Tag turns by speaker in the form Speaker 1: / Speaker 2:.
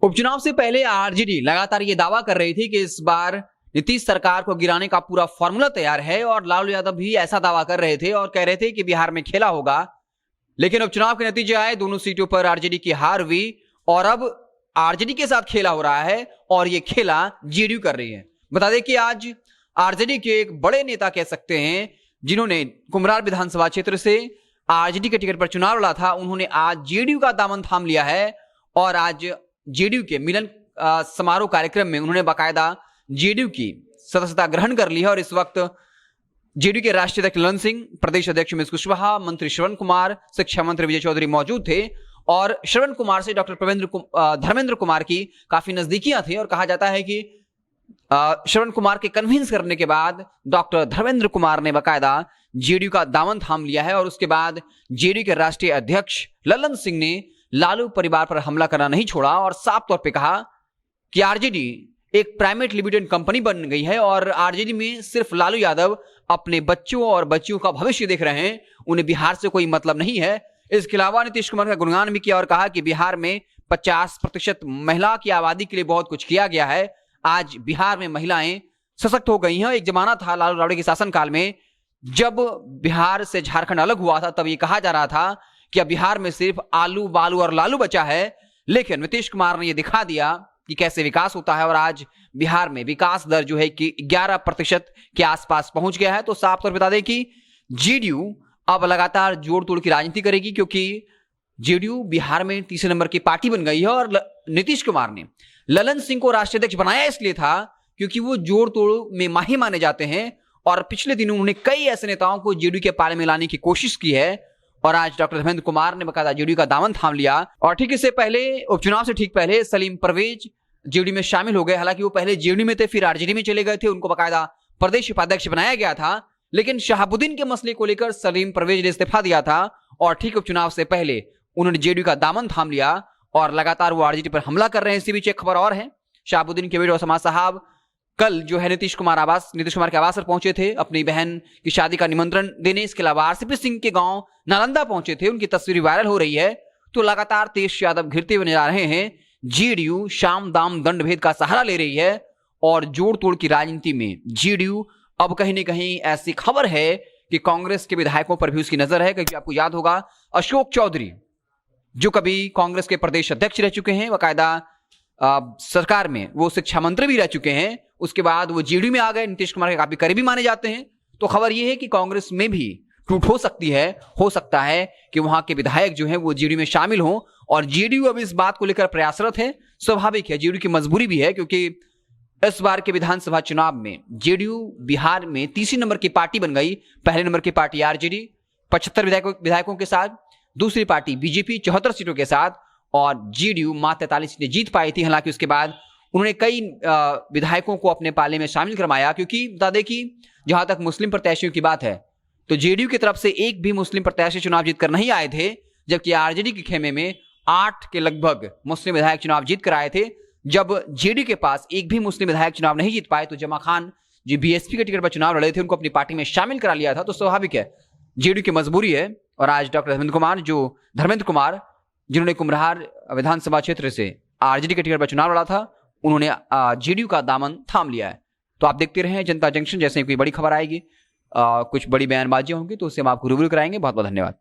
Speaker 1: उपचुनाव से पहले आरजेडी लगातार ये दावा कर रही थी कि इस बार नीतीश सरकार को गिराने का पूरा फॉर्मूला तैयार है और लालू यादव भी ऐसा दावा कर रहे थे और कह रहे थे कि बिहार में खेला होगा। लेकिन उपचुनाव के नतीजे आए, दोनों सीटों पर आरजेडी की हार हुई और अब आरजेडी के साथ खेला हो रहा है और ये खेला जेडीयू कर रही है। बता दें कि आज आरजेडी के एक बड़े नेता कह सकते हैं, जिन्होंने कुम्हरार विधानसभा क्षेत्र से आरजेडी के टिकट पर चुनाव लड़ा था, उन्होंने आज जेडीयू का दामन थाम लिया है और आज जेडीयू के मिलन समारोह कार्यक्रम में उन्होंने बाकायदा जेडीयू की सदस्यता ग्रहण कर ली है। और इस वक्त जेडीयू के राष्ट्रीय अध्यक्ष ललन सिंह, प्रदेश अध्यक्ष उमेश कुशवाहा, मंत्री श्रवण कुमार, शिक्षा मंत्री विजय चौधरी मौजूद थे और श्रवण कुमार से डॉक्टर धर्मेंद्र कुमार की काफी नजदीकियां थी और कहा जाता है कि श्रवण कुमार के कन्विंस करने के बाद डॉक्टर धर्मेंद्र कुमार ने बाकायदा जेडीयू का दामन थाम लिया है और उसके बाद जेडीयू के राष्ट्रीय अध्यक्ष ललन सिंह ने लालू परिवार पर हमला करना नहीं छोड़ा और साफ तौर पे कहा कि आरजेडी एक प्राइवेट लिमिटेड कंपनी बन गई है और आरजेडी में सिर्फ लालू यादव अपने बच्चों और बच्चियों का भविष्य देख रहे हैं, उन्हें बिहार से कोई मतलब नहीं है। इसके अलावा नीतीश कुमार का गुणगान भी किया और कहा कि बिहार में 50% महिला की आबादी के लिए बहुत कुछ किया गया है। आज बिहार में महिलाएं सशक्त हो गई हैं। एक जमाना था लालू राबड़े के शासनकाल में, जब बिहार से झारखंड अलग हुआ था, तब ये कहा जा रहा था कि अब बिहार में सिर्फ आलू बालू और लालू बचा है। लेकिन नीतीश कुमार ने यह दिखा दिया कि कैसे विकास होता है और आज बिहार में विकास दर जो है कि 11% के आसपास पहुंच गया है। तो साफ तौर पर बता दें कि जेडीयू अब लगातार जोड़ तोड़ की राजनीति करेगी, क्योंकि जेडीयू बिहार में तीसरे नंबर की पार्टी बन गई है और नीतीश कुमार ने ललन सिंह को राष्ट्रीय अध्यक्ष बनाया इसलिए था क्योंकि वो जोड़ तोड़ में माहिर माने जाते हैं और पिछले दिनों उन्होंने कई ऐसे नेताओं को जेडीयू के पाले में लाने की कोशिश की है और आज डॉक्टर धर्मेंद्र कुमार ने बकायदा जेडीयू का दामन थाम लिया। और ठीक इससे पहले, उपचुनाव से ठीक पहले सलीम परवेज जेडीयू में शामिल हो गए। हालांकि वो पहले जेडीयू में थे, फिर आरजेडी में चले गए थे, उनको बकायदा प्रदेश उपाध्यक्ष बनाया गया था। लेकिन शहाबुद्दीन के मसले को लेकर सलीम परवेज ने इस्तीफा दिया था और ठीक उपचुनाव से पहले उन्होंने जेडीयू का दामन थाम लिया और लगातार वो आरजेडी पर हमला कर रहे हैं। इसी बीच एक खबर और है, शहाबुद्दीन के बेटे ओसामा साहब कल जो है नीतीश कुमार के आवास पर पहुंचे थे अपनी बहन की शादी का निमंत्रण देने। इसके अलावा आरसीपी सिंह के गांव नालंदा पहुंचे थे, उनकी तस्वीर वायरल हो रही है। तो लगातार तेज यादव घिरते हुए नजर आ रहे हैं। जेडीयू शाम दाम दंड भेद का सहारा ले रही है और जोड़ तोड़ की राजनीति में जेडीयू अब कहीं न कहीं ऐसी खबर है कि कांग्रेस के विधायकों पर भी उसकी नजर है। क्योंकि आपको याद होगा अशोक चौधरी जो कभी कांग्रेस के प्रदेश अध्यक्ष रह चुके हैं, बाकायदा सरकार में वो शिक्षा मंत्री भी रह चुके हैं, उसके बाद वो जेडीयू में आ गए, नीतीश कुमार के काफी करीबी माने जाते हैं। तो खबर ये है कि कांग्रेस में भी टूट हो सकती है, हो सकता है कि वहां के विधायक जो हैं वो जेडीयू में शामिल हों और जेडीयू अब इस बात को लेकर प्रयासरत है। स्वाभाविक है, जेडीयू की मजबूरी भी है, क्योंकि इस बार के विधानसभा चुनाव में जेडीयू बिहार में तीसरी नंबर की पार्टी बन गई। पहले नंबर की पार्टी आरजेडी 75 विधायकों के साथ, दूसरी पार्टी बीजेपी 74 सीटों के साथ और जेडीयू मात्र 43 सीटें जीत पाई थी। हालांकि उसके बाद उन्होंने कई विधायकों को अपने पाले में शामिल करवाया, क्योंकि बता दें कि जहां तक मुस्लिम प्रत्याशियों की बात है तो जेडीयू की तरफ से एक भी मुस्लिम प्रत्याशी चुनाव जीतकर नहीं आए थे, जबकि आरजेडी के खेमे में 8 के लगभग मुस्लिम विधायक चुनाव जीत कर आए थे। जब जेडीयू के पास एक भी मुस्लिम विधायक चुनाव नहीं जीत पाए तो जमा खान जो बीएसपी के टिकट पर चुनाव लड़े थे उनको अपनी पार्टी में शामिल करा लिया था। तो स्वाभाविक है, जेडीयू की मजबूरी है। और आज डॉक्टर धर्मेंद्र कुमार जिन्होंने कुम्हरार विधानसभा क्षेत्र से आरजेडी के टिकट पर चुनाव लड़ा था, उन्होंने जेडीयू का दामन थाम लिया है। तो आप देखते रहें जनता जंक्शन, जैसे कोई बड़ी खबर आएगी, कुछ बड़ी बयानबाजियां होंगी तो उससे हम आपको रूबरू कराएंगे। बहुत बहुत धन्यवाद।